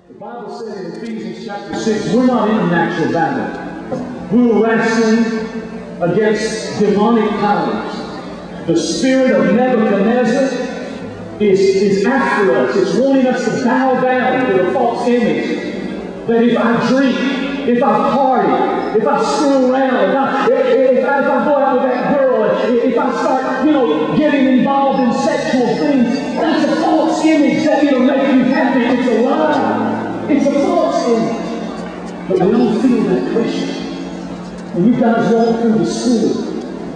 The Bible says in Ephesians chapter 6, we're not in a natural battle. We're wrestling against demonic powers. The spirit of Nebuchadnezzar is after us. It's wanting us to bow down to the false image. That if I drink, if I party, if I screw around, if I go out with that girl, if I start, getting involved in sexual things, that's a false image that it'll make you happy. It's a lie. It's a false image. But we all feel that pressure. When you guys walk through the school,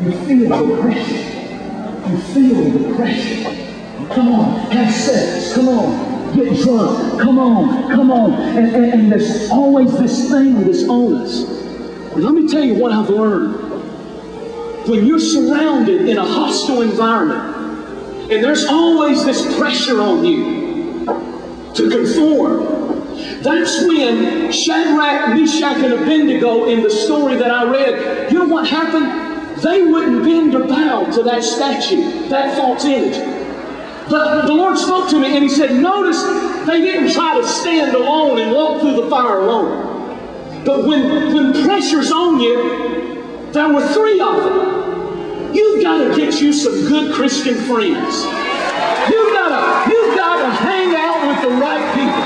you feel the pressure. You feel the pressure. Come on, have sex. Come on, get drunk. Come on. And there's always this thing that's on us. And let me tell you what I've learned. When you're surrounded in a hostile environment, and there's always this pressure on you to conform, that's when Shadrach, Meshach, and Abednego in the story that I read, you know what happened? They wouldn't bend or bow to that statue, that false image. But the Lord spoke to me and He said, notice they didn't try to stand alone and walk through the fire alone. But when pressure's on you, there were three of them. You've got to get you some good Christian friends. You've got to hang out with the right people.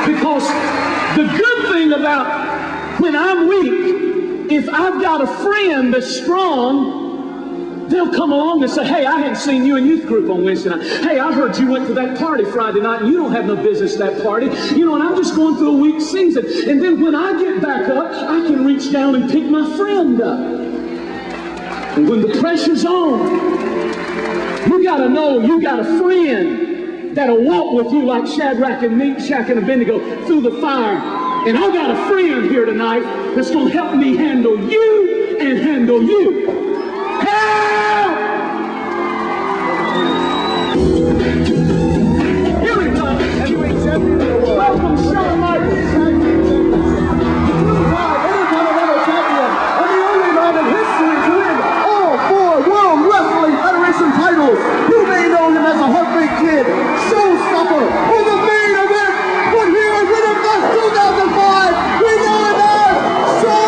Because the good thing about when I'm weak, if I've got a friend that's strong, they'll come along and say, hey, I hadn't seen you in youth group on Wednesday night. Hey, I heard you went to that party Friday night and you don't have no business at that party. And I'm just going through a weak season. And then when I get back up, I can reach down and pick my friend up. And when the pressure's on, you got to know you got a friend that'll walk with you like Shadrach and Meshach and Abednego through the fire. And I got a friend here tonight that's going to help me handle you and handle you. Help! Here we go. Welcome, Shaun Michaels. You may know him as a heartbreak kid, showstopper, or the main event, but here at Winterfest 2005, we know him as Shaun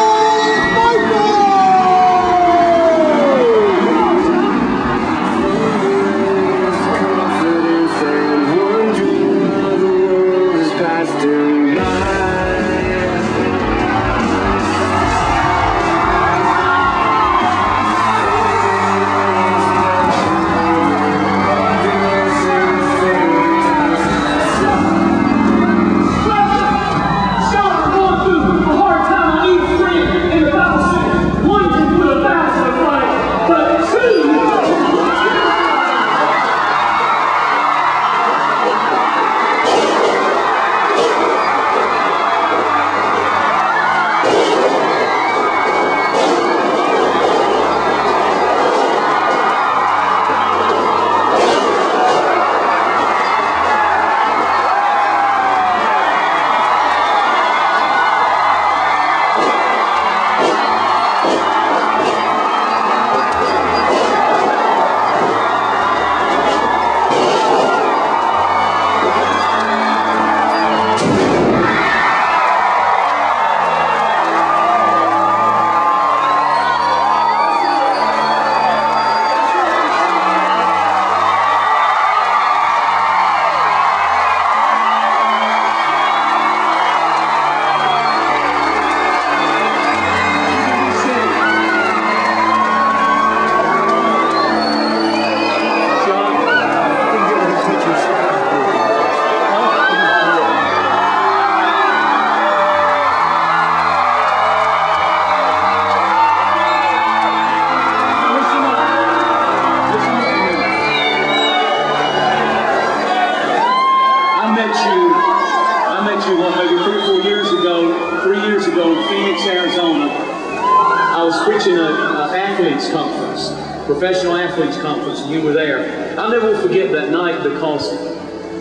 Professional athletes conference, and you were there. I'll never forget that night because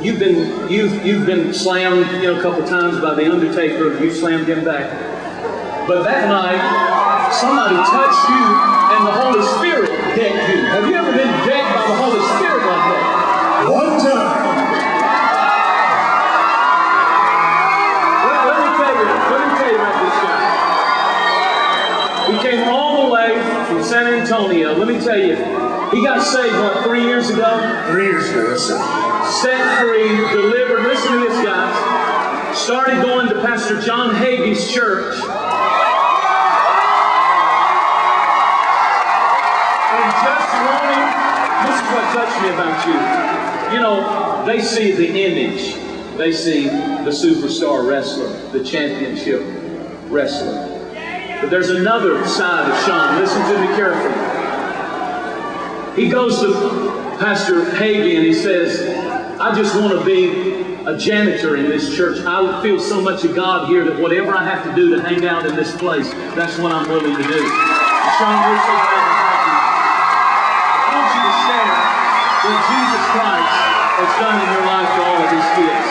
you've been slammed, a couple times by the Undertaker, and you slammed him back. But that night, somebody touched you, and the Holy Spirit decked you. Have you ever been decked by the Holy Spirit like that? One time. San Antonio. Let me tell you, he got saved, what, 3 years ago? 3 years ago, yes, sir. Set free, delivered. Listen to this, guys. Started going to Pastor John Hagee's church. And just wanting, this is what touched me about you. You know, they see the image. They see the superstar wrestler, the championship wrestler. But there's another side of Shaun. Listen to me carefully. He goes to Pastor Hagee and he says, I just want to be a janitor in this church. I feel so much of God here that whatever I have to do to hang out in this place, that's what I'm willing to do. And Shaun, we're so glad to have you. I want you to share what Jesus Christ has done in your life for all of these kids.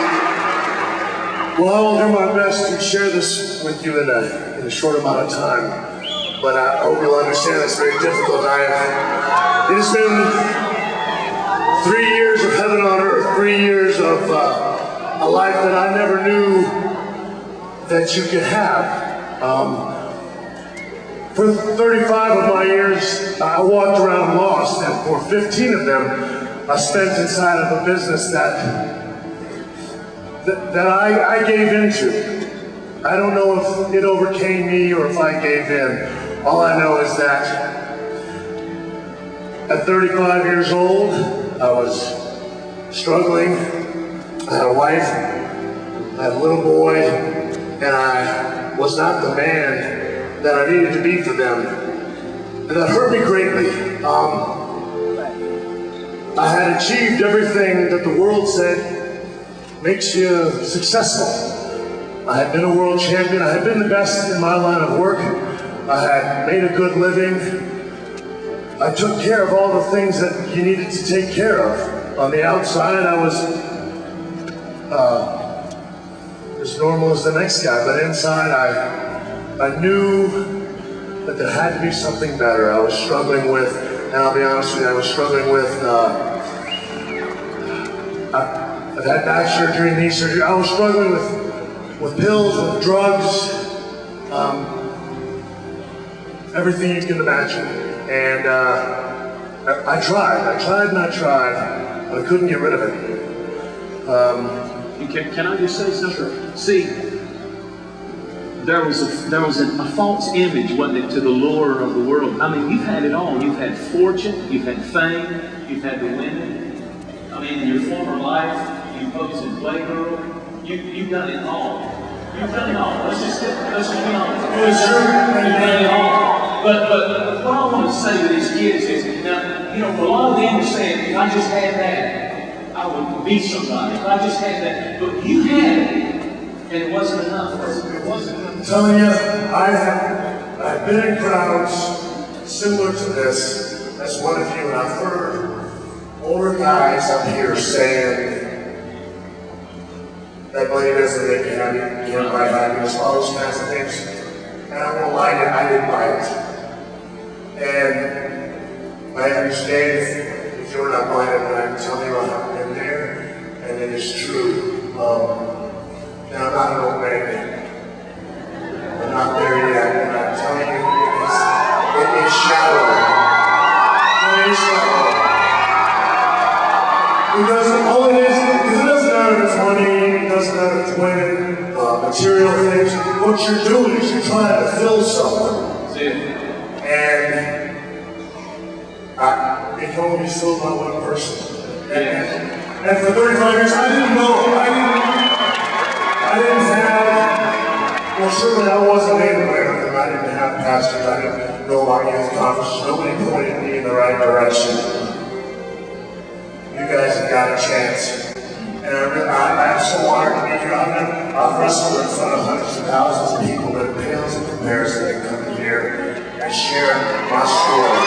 Well, I will do my best to share this with you in a short amount of time, but I hope you'll understand it's very difficult. It has been 3 years of heaven on earth, 3 years of a life that I never knew that you could have. For 35 of my years, I walked around lost, and for 15 of them, I spent inside of a business that I gave into. I don't know if it overcame me or if I gave in. All I know is that at 35 years old, I was struggling. I had a wife, I had a little boy, and I was not the man that I needed to be for them. And that hurt me greatly. I had achieved everything that the world said makes you successful. I had been a world champion. I had been the best in my line of work. I had made a good living. I took care of all the things that you needed to take care of. On the outside, I was as normal as the next guy, but inside, I knew that there had to be something better. I was struggling with, and I'll be honest with you, I was struggling with, I've had back surgery, knee surgery. I was struggling with pills, with drugs, everything you can imagine. And I tried, but I couldn't get rid of it. Can I just say something? Sure. See, there was a false image, wasn't it, to the lure of the world? I mean, you've had it all. You've had fortune, you've had fame, you've had the women. I mean, in your former life, you posed as Playgirl. You've done it all. You've done it all. Let's just be honest. You've done it all. But what I want to say to these kids is, now, you know, for a lot of them are saying, if I just had that, I would be somebody. If I just had that. But you had it, and it wasn't enough. It wasn't enough. I'm telling you, I've been in crowds similar to this as one of you, and I've heard older guys up here saying that money doesn't make you happy, you can't buy happiness, all those kinds of things. And I'm gonna lie to you, I didn't buy it. And I understand if you're not buying it, and I'm telling you I haven't been there, and it is true. And I'm not an old man yet. I'm not there yet, and I'm telling you, it is shallow. It is shallow. Because all it is, because it doesn't matter if it's money, it doesn't matter if it's women, material things. What you're doing is you're trying to fill something. And it can only be filled by one person. And for 35 years, I didn't know. I didn't have, well, certainly I wasn't named by anything. I didn't have pastors. I didn't know about youth conferences. Nobody pointed me in the right direction. You guys have got a chance. And I'm so honored to be here. I've wrestled in front of hundreds of thousands of people, but it pales in comparison to come here and share my story.